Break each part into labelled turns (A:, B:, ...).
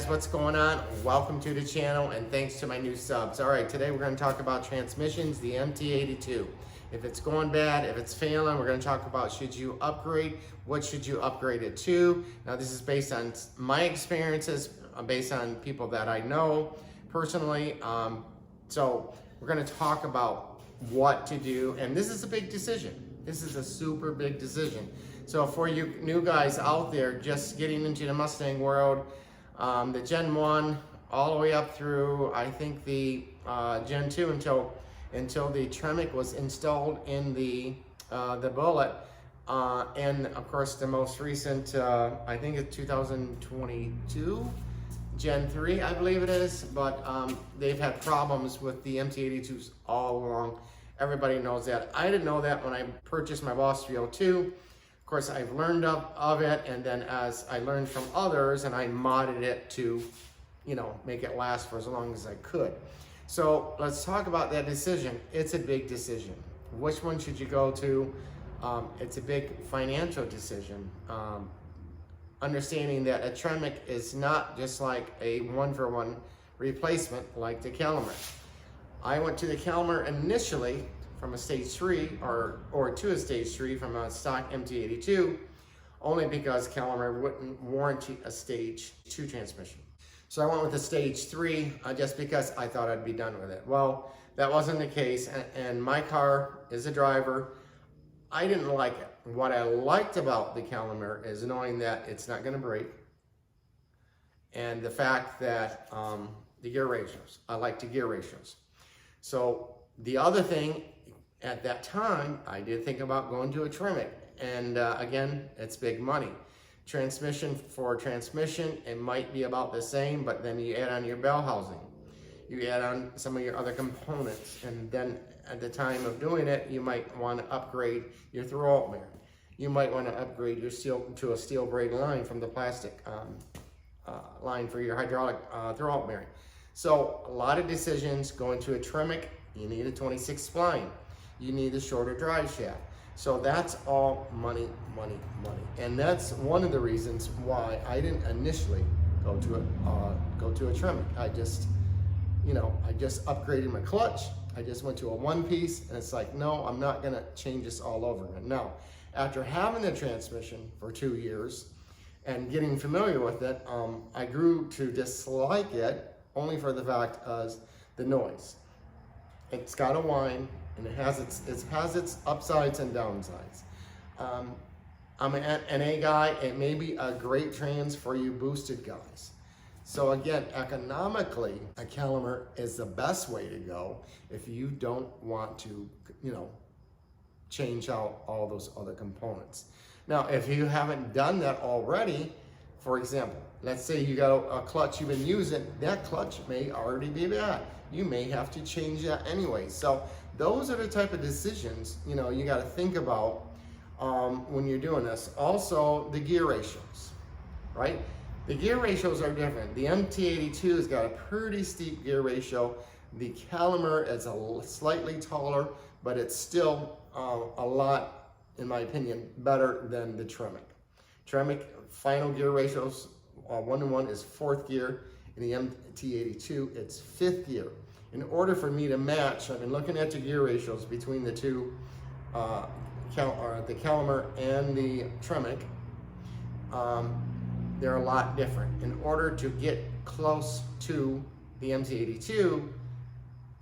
A: what's going on? Welcome to the channel and thanks to my new subs. All right, today we're going to talk about transmissions, the MT82. If it's going bad, if it's failing, we're going to talk about should you upgrade, what should you upgrade it to. Now this is based on my experiences, based on people that I know personally. So we're going to talk about what to do, and this is a big decision. This is a super big decision. So for you new guys out there just getting into the Mustang world, the Gen 1 all the way up through, I think, the Gen 2 until the Tremec was installed in the Bullet. And of course the most recent, I think it's 2022, Gen 3, I believe it is, but they've had problems with the MT82s all along. Everybody knows that. I didn't know that when I purchased my Boss 302. Of course, I've learned of it, and then as I learned from others, and I modded it to, you know, make it last for as long as I could. So let's talk about that decision. It's a big decision. Which one should you go to? It's a big financial decision. Understanding that a Tremec is not just like a one-for-one replacement like the Calimer. I went to the Calimer initially from a stage 3 or to a stage 3 from a stock MT82 only because Calimer wouldn't warranty a stage 2 transmission. So I went with a stage 3 just because I thought I'd be done with it. Well, that wasn't the case, and my car is a driver. I didn't like it. What I liked about the Calimer is knowing that it's not going to break, and the fact that the gear ratios. I like the gear ratios. So the other thing, at that time, I did think about going to a Tremec, and again, it's big money. Transmission for transmission, it might be about the same, but then you add on your bell housing, you add on some of your other components, and then at the time of doing it, you might want to upgrade your throw-out bearing. You might want to upgrade your steel to a steel braid line from the plastic line for your hydraulic throw-out bearing. So a lot of decisions. Going to a Tremec, you need a 26 spline. You need a shorter drive shaft. So that's all money, money, money. And that's one of the reasons why I didn't initially go to a Tremec. I just upgraded my clutch. I just went to a one-piece, and it's like, no, I'm not gonna change this all over again. Now, after having the transmission for 2 years and getting familiar with it, I grew to dislike it only for the fact of the noise. It's got a whine, and it has its upsides and downsides. I'm an NA guy. It may be a great trans for you boosted guys. So again, economically, a Calimer is the best way to go if you don't want to, you know, change out all those other components. Now, if you haven't done that already, for example, let's say you got a clutch you've been using, that clutch may already be bad. You may have to change that anyway. So those are the type of decisions, you know, you got to think about when you're doing this. Also, the gear ratios, right? The gear ratios are different. The MT82 has got a pretty steep gear ratio. The Calimer is slightly taller, but it's still a lot, in my opinion, better than the Tremec. Tremec final gear ratios, 1-to-1 is 4th gear. In the MT82, it's 5th gear. In order for me to match, I've been looking at the gear ratios between the two, the Calimer and the Tremec. They're a lot different. In order to get close to the MT82,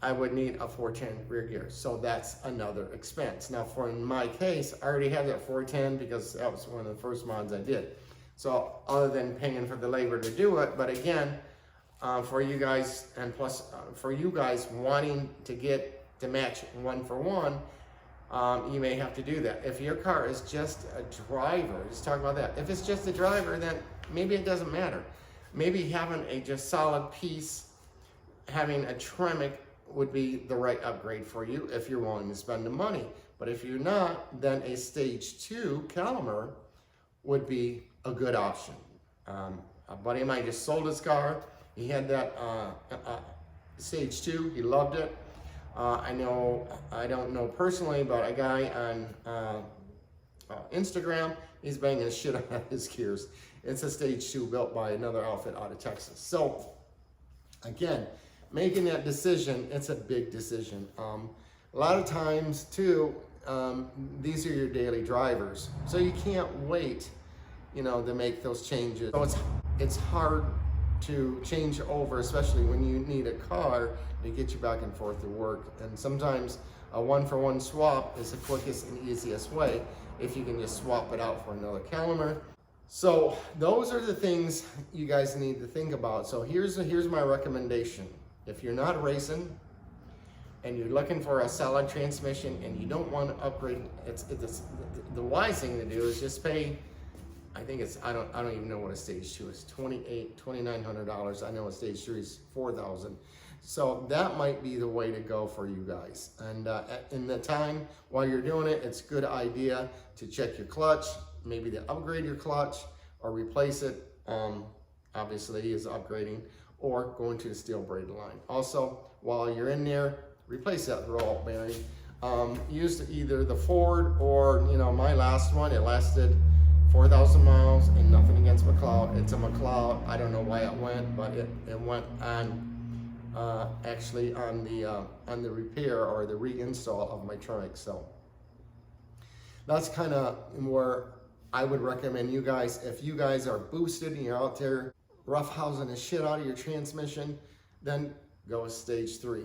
A: I would need a 410 rear gear. So that's another expense. Now, in my case, I already had that 410 because that was one of the first mods I did. So other than paying for the labor to do it, but again, for you guys, and plus for you guys wanting to match one-for-one, you may have to do that. If your car is just a driver, let's talk about that. If it's just a driver, then maybe it doesn't matter. Maybe having a just solid piece, having a Tremec would be the right upgrade for you if you're willing to spend the money. But if you're not, then a stage 2 Calimer would be a good option. A buddy of mine just sold his car. He had that stage 2. He loved it. I don't know personally, but a guy on Instagram, he's banging the shit out of his gears. It's a stage 2 built by another outfit out of Texas. So again, making that decision, it's a big decision. A lot of times too, these are your daily drivers, so you can't wait, you know, to make those changes. So it's hard to change over, especially when you need a car to get you back and forth to work. And sometimes a one-for-one swap is the quickest and easiest way if you can just swap it out for another Calimer. So those are the things you guys need to think about. So here's my recommendation. If you're not racing and you're looking for a solid transmission and you don't want to upgrade, the wise thing to do is just pay, I think it's, I don't even know what a stage 2 is, $2,900. I know a stage 3 is $4,000. So that might be the way to go for you guys. And in the time while you're doing it, it's a good idea to check your clutch, maybe to upgrade your clutch or replace it. Obviously is upgrading, or going to the steel braided line. Also, while you're in there, replace that roll bearing. Use either the Ford or, you know, my last one, it lasted 4,000 miles, and nothing against McLeod. It's a McLeod. I don't know why it went, but it went on actually on the repair or the reinstall of my Tremec. So that's kind of where I would recommend you guys, if you guys are boosted and you're out there roughhousing the shit out of your transmission, then go with stage 3.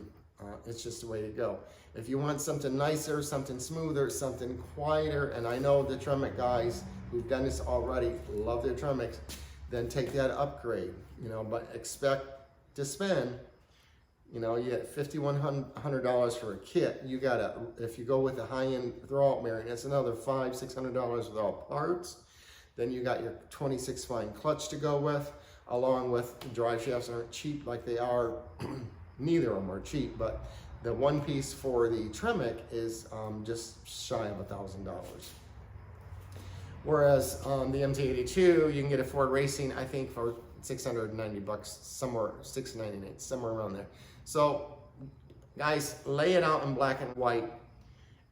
A: It's just the way to go. If you want something nicer, something smoother, something quieter, and I know the Tremec guys who've done this already love their Tremecs, then take that upgrade, you know, but expect to spend, you know, you get $5,100 for a kit. You gotta, if you go with the high-end throwout bearing, it's another $500-600 with all parts. Then you got your 26 fine clutch to go with, along with drive shafts aren't cheap like they are. Neither of them are cheap, but the one piece for the Tremec is just shy of $1,000. Whereas the MT82, you can get a Ford Racing, I think, for $690, somewhere $698, somewhere around there. So guys, lay it out in black and white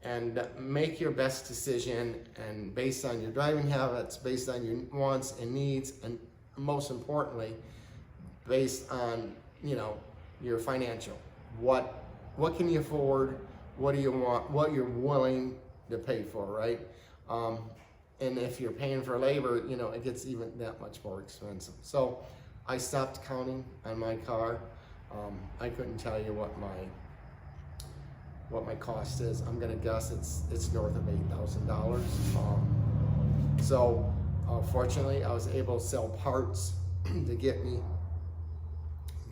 A: and make your best decision, and based on your driving habits, based on your wants and needs, and most importantly, based on, you know, your financial. What can you afford? What do you want? What you're willing to pay for, right? And if you're paying for labor, you know, it gets even that much more expensive. So I stopped counting on my car. I couldn't tell you what my cost is. I'm gonna guess it's north of $8,000. So fortunately, I was able to sell parts to get me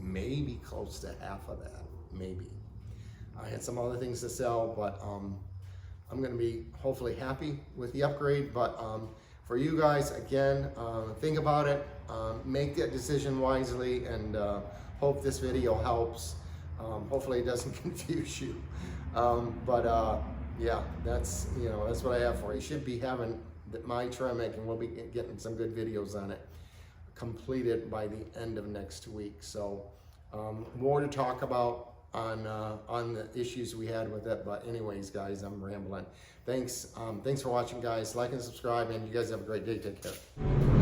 A: maybe close to half of that, maybe. I had some other things to sell, but I'm gonna be hopefully happy with the upgrade. But for you guys, again, think about it, make that decision wisely, and hope this video helps. Hopefully it doesn't confuse you. Yeah, that's, you know, that's what I have for you. You should be having my Tremec, and we'll be getting some good videos on it completed by the end of next week. So more to talk about on the issues we had with it. But anyways, guys, I'm rambling. Thanks for watching, guys. Like and subscribe, and you guys have a great day. Take care.